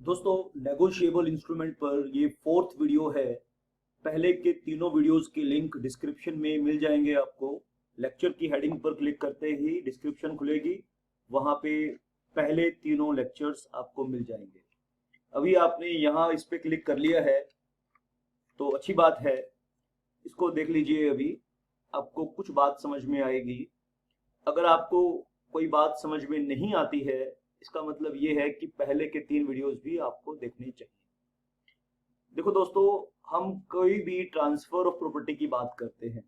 दोस्तों, negotiable instrument पर ये फोर्थ वीडियो है। पहले के तीनों वीडियोस की लिंक डिस्क्रिप्शन में मिल जाएंगे आपको। लेक्चर की हेडिंग पर क्लिक करते ही डिस्क्रिप्शन खुलेगी, वहां पे पहले तीनों लेक्चर्स आपको मिल जाएंगे। अभी आपने यहाँ इस पे क्लिक कर लिया है तो अच्छी बात है, इसको देख लीजिए। अभी आपको कुछ बात समझ में आएगी। अगर आपको कोई बात समझ में नहीं आती है, इसका मतलब ये है कि पहले के तीन वीडियोस भी आपको देखने चाहिए। देखो दोस्तों, हम कोई भी ट्रांसफर ऑफ प्रॉपर्टी की बात करते हैं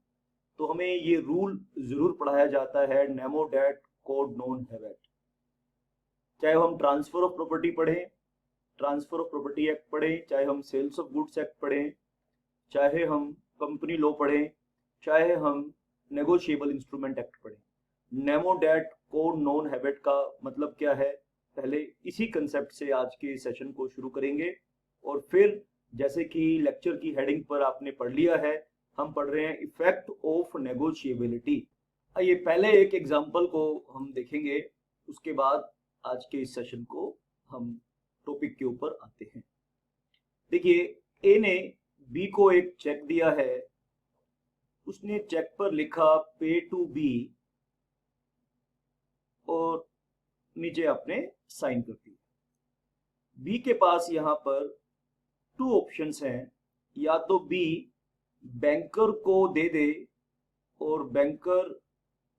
तो हमें ये रूल जरूर पढ़ाया जाता है, Nemo that code non heavyweight. चाहे हम ट्रांसफर ऑफ प्रॉपर्टी पढ़ें, ट्रांसफर ऑफ प्रॉपर्टी एक्ट पढ़ें, चाहे हम सेल्स ऑफ गुड्स एक्ट पढ़ें, चाहे हम कंपनी लॉ पढ़ें, चाहे हम नेगोशिएबल इंस्ट्रूमेंट एक्ट पढ़ें, Nemo that code non heavyweight का मतलब क्या है, पहले इसी कंसेप्ट से आज के सेशन को शुरू करेंगे। और फिर जैसे कि लेक्चर की हेडिंग पर आपने पढ़ लिया है, हम पढ़ रहे हैं इफेक्ट ऑफ नेगोशिएबिलिटी। आइए पहले एक एग्जांपल को हम देखेंगे, उसके बाद आज के इस सेशन को हम टॉपिक के ऊपर आते हैं। देखिए, ए ने बी को एक चेक दिया है। उसने चेक पर लिखा पे टू बी और नीचे आपने साइन कर दिया। बी के पास यहां पर टू ऑप्शंस हैं, या तो बी बैंकर को दे दे और बैंकर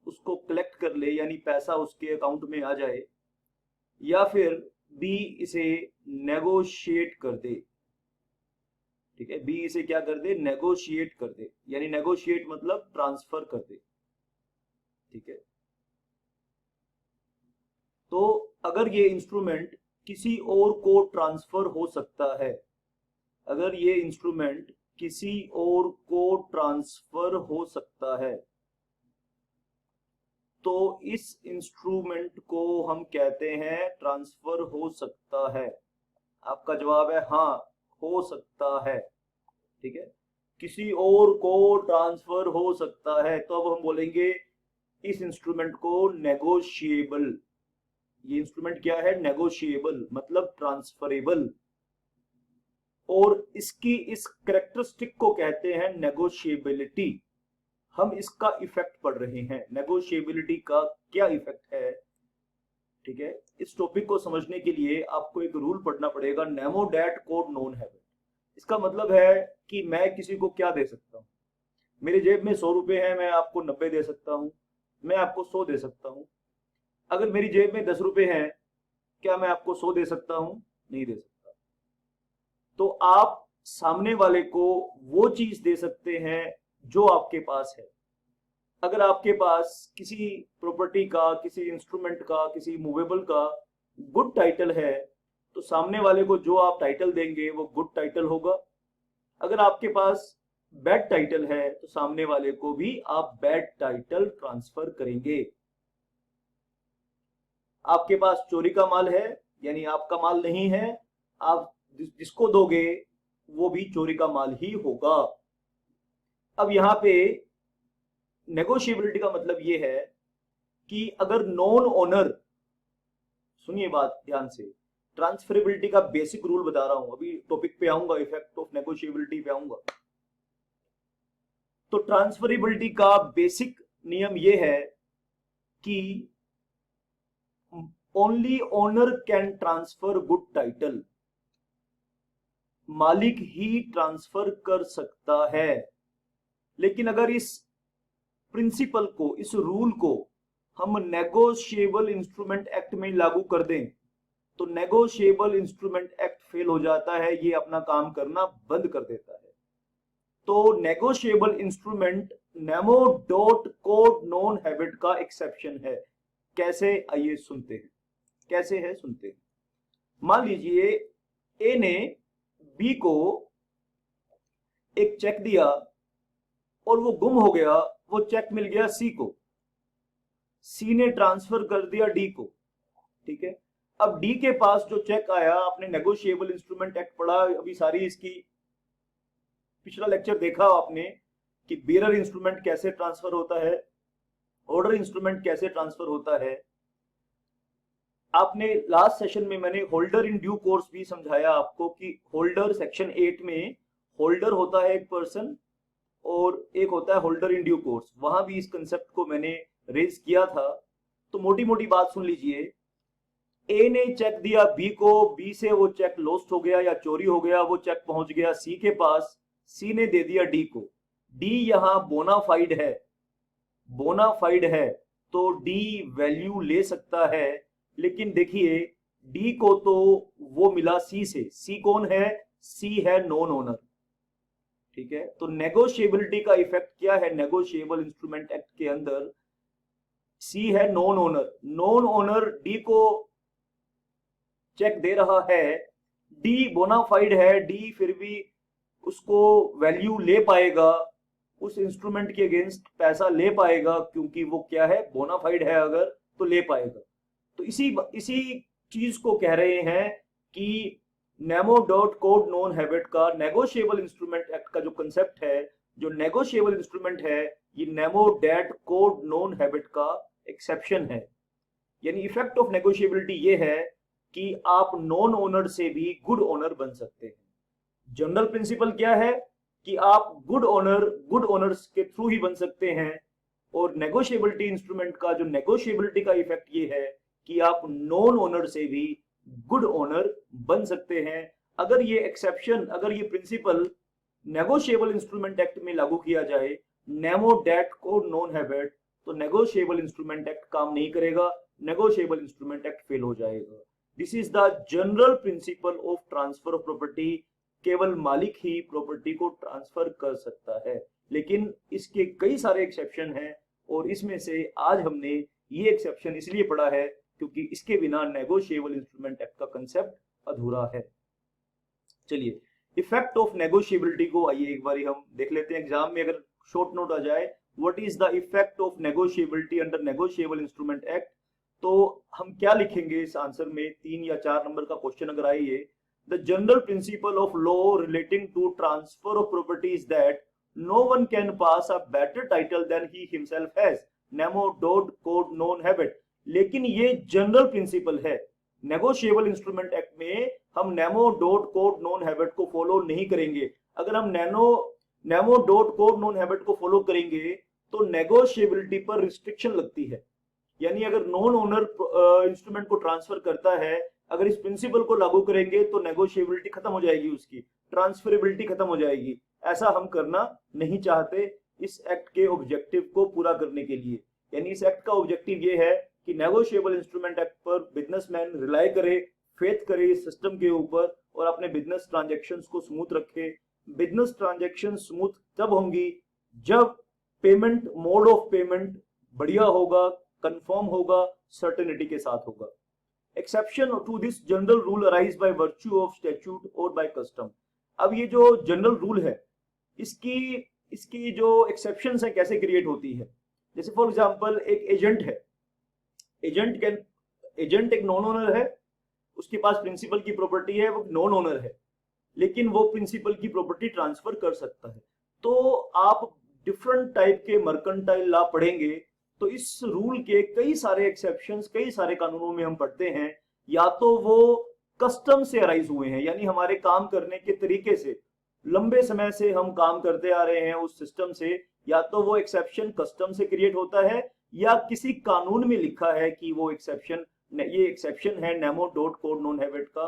उसको कलेक्ट कर ले, यानी पैसा उसके अकाउंट में आ जाए, या फिर बी इसे नेगोशिएट कर दे। ठीक है, बी इसे क्या कर दे, नेगोशिएट कर दे, यानी नेगोशिएट मतलब ट्रांसफर कर दे। ठीक है, तो अगर ये इंस्ट्रूमेंट किसी और को ट्रांसफर हो सकता है, अगर ये इंस्ट्रूमेंट किसी और को ट्रांसफर हो सकता है, तो इस इंस्ट्रूमेंट को हम कहते हैं ट्रांसफर हो सकता है। आपका जवाब है हाँ, हो सकता है। ठीक है, किसी और को ट्रांसफर हो सकता है, तो अब हम बोलेंगे इस इंस्ट्रूमेंट को नेगोशिएबल। ये इंस्ट्रूमेंट क्या है, नेगोशिएबल मतलब ट्रांसफरेबल। और इसकी इस कैरेक्टरिस्टिक को कहते हैं नेगोशिएबिलिटी। हम इसका इफेक्ट पढ़ रहे हैं, नेगोशिएबिलिटी का क्या इफेक्ट है। ठीक है, इस टॉपिक को समझने के लिए आपको एक रूल पढ़ना पड़ेगा, Nemo that code non heavyweight. इसका मतलब है कि मैं किसी को क्या दे सकता हूं। मेरी जेब में 100 रुपए हैं, मैं आपको 90 दे सकता हूं, मैं आपको 100 दे सकता हूं। अगर मेरी जेब में 10 रुपए हैं, क्या मैं आपको 100 दे सकता हूं? नहीं दे सकता। तो आप सामने वाले को वो चीज दे सकते हैं जो आपके पास है। अगर आपके पास किसी प्रॉपर्टी का, किसी इंस्ट्रूमेंट का, किसी मूवेबल का गुड टाइटल है, तो सामने वाले को जो आप टाइटल देंगे वो गुड टाइटल होगा। अगर आपके पास बैड टाइटल है, तो सामने वाले को भी आप बैड टाइटल ट्रांसफर करेंगे। आपके पास चोरी का माल है, यानी आपका माल नहीं है, आप जिसको दोगे वो भी चोरी का माल ही होगा। अब यहां पे नेगोशिएबिलिटी का मतलब ये है कि अगर नॉन ओनर, सुनिए बात ध्यान से, ट्रांसफरेबिलिटी का बेसिक रूल बता रहा हूं, अभी टॉपिक पे आऊंगा, इफेक्ट ऑफ नेगोशिएबिलिटी पे आऊंगा। तो ट्रांसफरेबिलिटी का बेसिक नियम यह है कि only owner can transfer good title. मालिक ही ट्रांसफर कर सकता है। लेकिन अगर इस प्रिंसिपल को, इस रूल को हम नेगोशिएबल इंस्ट्रूमेंट एक्ट में लागू कर दें, तो नेगोशिएबल इंस्ट्रूमेंट एक्ट फेल हो जाता है, ये अपना काम करना बंद कर देता है। तो नेगोशिएबल इंस्ट्रूमेंट नेमो डॉट कोड नॉन हैवेट का एक्सेप्शन है। कैसे, आइए सुनते हैं कैसे है, सुनते हैं। मान लीजिए ए ने बी को एक चेक दिया और वो गुम हो गया, वो चेक मिल गया सी को, सी ने ट्रांसफर कर दिया डी को। ठीक है, अब डी के पास जो चेक आया, आपने नेगोशिएबल इंस्ट्रूमेंट एक्ट पढ़ा, अभी सारी इसकी पिछला लेक्चर देखा आपने कि बेरर इंस्ट्रूमेंट कैसे ट्रांसफर होता है, ऑर्डर इंस्ट्रूमेंट कैसे ट्रांसफर होता है। आपने लास्ट सेशन में मैंने होल्डर इन ड्यू कोर्स भी समझाया आपको कि होल्डर सेक्शन 8 में होल्डर होता है एक पर्सन और एक होता है होल्डर इन ड्यू कोर्स, वहां भी इस कंसेप्ट को मैंने रेज किया था। तो मोटी मोटी बात सुन लीजिए। ए ने चेक दिया बी को, बी से वो चेक लॉस्ट हो गया या चोरी हो गया, वो चेक पहुंच गया सी के पास, सी ने दे दिया डी को। डी यहां बोनाफाइड है, बोनाफाइड है तो डी वैल्यू ले सकता है। लेकिन देखिए डी को तो वो मिला सी से, सी कौन है, सी है नॉन ओनर, ठीक है। तो नेगोशिएबिलिटी का इफेक्ट क्या है नेगोशिएबल इंस्ट्रूमेंट एक्ट के अंदर, सी है non owner, non owner D को चेक दे रहा है, डी बोनाफाइड है, डी फिर भी उसको वैल्यू ले पाएगा, उस इंस्ट्रूमेंट के अगेंस्ट पैसा ले पाएगा क्योंकि वो क्या है बोनाफाइड है, अगर तो ले पाएगा। तो इसी चीज को कह रहे हैं कि नेमो डॉट कोड नॉन हैबिट का नेगोशिएबल इंस्ट्रूमेंट एक्ट का जो कंसेप्ट है, जो नेगोशिएबल इंस्ट्रूमेंट है, ये नेमो डैट कोड नॉन हैबिट का एक्सेप्शन है। यानी इफेक्ट ऑफ नेगोशिएबिलिटी ये है कि आप नॉन ओनर से भी गुड ओनर बन सकते हैं। जनरल प्रिंसिपल क्या है कि आप गुड ओनर्स के थ्रू ही बन सकते हैं। और नेगोशिएबिलिटी इंस्ट्रूमेंट का जो नेगोशिएबिलिटी का इफेक्ट ये है कि आप नॉन ओनर से भी गुड ओनर बन सकते हैं। अगर ये एक्सेप्शन, अगर ये प्रिंसिपल नेगोशिएबल इंस्ट्रूमेंट एक्ट में लागू किया जाए, नेमो डैट कोड नॉन हैबिट, तो नेगोशिएबल इंस्ट्रूमेंट एक्ट काम नहीं करेगा, नेगोशिएबल इंस्ट्रूमेंट एक्ट फेल हो जाएगा। This is the general principle of transfer of property. केवल मालिक ही प्रॉपर्टी को ट्रांसफर कर सकता है, लेकिन इसके कई सारे एक्सेप्शन हैं और इसमें से आज हमने ये एक्सेप्शन इसलिए पढ़ा है क्योंकि इसके बिना नेगोशिएबल इंस्ट्रूमेंट एक्ट का कंसेप्ट अधूरा है। चलिए इफेक्ट ऑफ नेगोशिएबिलिटी को आइए एक बार हम देख लेते हैं। एग्जाम में अगर शॉर्ट नोट आ जाए what is the effect of negotiability under negotiable instrument act, तो हम क्या लिखेंगे इस आंसर में। 3 या 4 नंबर का क्वेश्चन अगर आए ये, the general principle of law relating to transfer of property is that no one can pass a better title than he himself has, नेमो डॉट कोड नॉन हैबिट। लेकिन ये जनरल प्रिंसिपल है, नेगोशिएबल इंस्ट्रूमेंट एक्ट में हम नेमो डॉट कोड नॉन हैबिट को फॉलो नहीं करेंगे। अगर हम नेमो डॉट कोड नॉन हैबिट को फॉलो करेंगे तो नेगोशिएबिलिटी पर रिस्ट्रिक्शन लगती है। यानी अगर नॉन ओनर इंस्ट्रूमेंट को ट्रांसफर करता है, अगर इस प्रिंसिपल को लागू करेंगे तो नेगोशिएबिलिटी खत्म हो जाएगी, उसकी ट्रांसफरेबिलिटी खत्म हो जाएगी। ऐसा हम करना नहीं चाहते इस एक्ट के ऑब्जेक्टिव को पूरा करने के लिए। यानी इस एक्ट का ऑब्जेक्टिव ये है कि नेगोशिएबल इंस्ट्रूमेंट एक्ट पर बिजनेसमैन रिलाई करे, फेथ करे इस सिस्टम के ऊपर और अपने बिजनेस ट्रांजैक्शंस को स्मूथ रखे। बिजनेस ट्रांजैक्शन स्मूथ तब होंगी जब पेमेंट, मोड ऑफ पेमेंट बढ़िया होगा, कंफर्म होगा, सर्टेनिटी के साथ होगा। Exception to this general rule arise by virtue of statute और बाय कस्टम। अब ये जो जनरल रूल है इसकी जो एक्सेप्शंस है कैसे क्रिएट होती है। जैसे फॉर एग्जांपल एक एजेंट है, एजेंट एक नॉन ओनर है, उसके पास प्रिंसिपल की प्रॉपर्टी है, वो नॉन ओनर है, लेकिन वो प्रिंसिपल की प्रॉपर्टी ट्रांसफर कर सकता है। तो आप डिफरेंट टाइप के मर्केंटाइल लॉ पढ़ेंगे तो इस रूल के कई सारे एक्सेप्शंस कई सारे कानूनों में हम पढ़ते हैं। या तो वो कस्टम से अराइज हुए हैं, यानी हमारे काम करने के तरीके से, लंबे समय से हम काम करते आ रहे हैं उस सिस्टम से, या तो वो एक्सेप्शन कस्टम से क्रिएट होता है या किसी कानून में लिखा है कि वो एक्सेप्शन, ये एक्सेप्शन है नेमो डॉट कोड नॉन हैबिट का।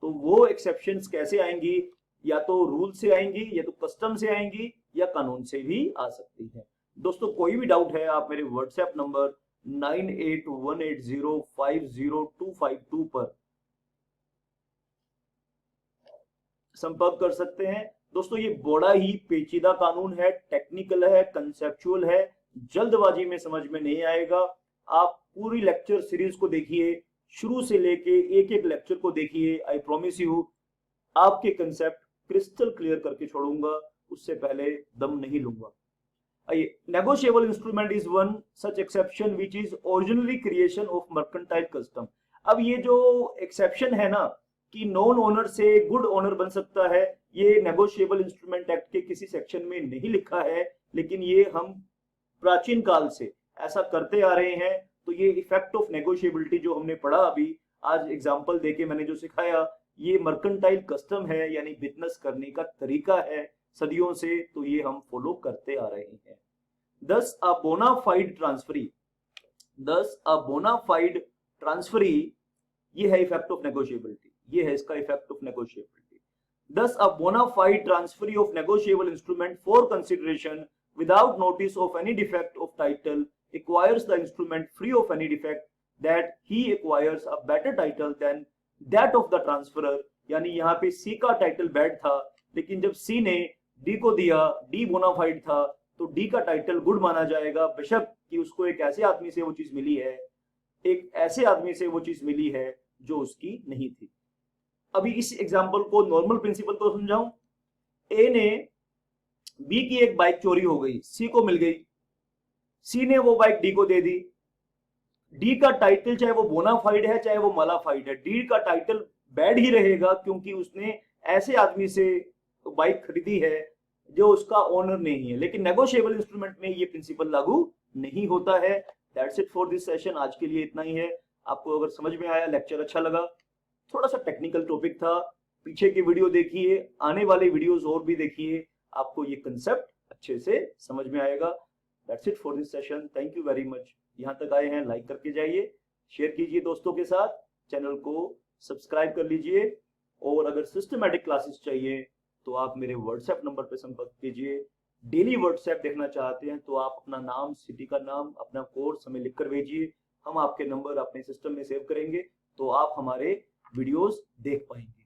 तो वो एक्सेप्शंस कैसे आएंगी, या तो रूल से आएंगी, या तो कस्टम से आएंगी, या कानून से भी आ सकती है। दोस्तों कोई भी डाउट है आप मेरे व्हाट्सएप नंबर 9818050252 पर संपर्क कर सकते हैं। दोस्तों ये बड़ा ही पेचीदा कानून है, टेक्निकल है, कंसेप्चुअल है, जल्दबाजी में समझ में नहीं आएगा। आप पूरी लेक्चर सीरीज को देखिए, शुरू से लेके एक एक लेक्चर को देखिए। आई प्रॉमिस यू आपके कंसेप्ट क्रिस्टल क्लियर करके छोड़ूंगा, उससे पहले दम नहीं लूंगा। आइए, negotiable instrument is one such exception which is originally creation of mercantile custom. अब ये जो एक्सेप्शन है ना कि नॉन ओनर से गुड ओनर बन सकता है, ये नेगोशिएबल इंस्ट्रूमेंट एक्ट के किसी सेक्शन में नहीं लिखा है, लेकिन ये हम प्राचीन काल से ऐसा करते आ रहे हैं। तो ये इफेक्ट ऑफ नेगोशिएबिलिटी जो हमने पढ़ा अभी, आज एग्जाम्पल देके मैंने जो सिखाया ये मर्केंटाइल कस्टम है, यानी बिजनेस करने का तरीका है सदियों से, तो ये हम फॉलो करते आ रहे हैं। दस अ बोनाफाइड ट्रांसफरी, दस अ बोनाफाइड ट्रांसफरी, ये है इफेक्ट ऑफ नेगोशिएबिलिटी, ये है इसका effect of negotiability. Thus a bona fide transferee of negotiable instrument for consideration without notice of any defect of title acquires the instrument free of any defect, that he acquires a better title than that of the transferor। यानी यहाँ पे C का title bad था, लेकिन जब C ने D को दिया, D बोनाफाइड था, तो D का टाइटल गुड माना जाएगा, बेशक कि उसको एक ऐसे आदमी से वो चीज मिली है, एक ऐसे आदमी से वो चीज मिली है जो उसकी नहीं थी। अभी इस एग्जाम्पल को नॉर्मल प्रिंसिपल को समझाऊं। ए ने बी की एक बाइक चोरी हो गई, सी को मिल गई, सी ने वो बाइक डी को दे दी। डी का टाइटल चाहे वो बोनाफाइड है चाहे वो मलाफाइड है, डी का टाइटल बैड ही रहेगा, क्योंकि उसने ऐसे आदमी से बाइक खरीदी है जो उसका ओनर नहीं है। लेकिन नेगोशिएबल इंस्ट्रूमेंट में ये प्रिंसिपल लागू नहीं होता है। That's it for this session, आज के लिए इतना ही है। आपको अगर समझ में आया, लेक्चर अच्छा लगा, थोड़ा सा टेक्निकल टॉपिक था, पीछे की वीडियो देखिए, आने वाले वीडियोस और भी देखिए, आपको ये कंसेप्ट अच्छे से समझ में आएगा। That's it for this session, thank you very much. यहाँ तक आए हैं लाइक करके जाइए, शेयर कीजिए दोस्तों के साथ, चैनल को सब्सक्राइब कर लीजिए, और अगर सिस्टमैटिक क्लासेस चाहिए तो आप मेरे व्हाट्सएप नंबर पर संपर्क कीजिए। डेली व्हाट्सएप देखना चाहते हैं तो आप अपना नाम, सिटी का नाम, अपना कोर्स हमें लिख कर भेजिए, हम आपके नंबर अपने सिस्टम में सेव करेंगे, तो आप हमारे वीडियोस देख पाएंगे।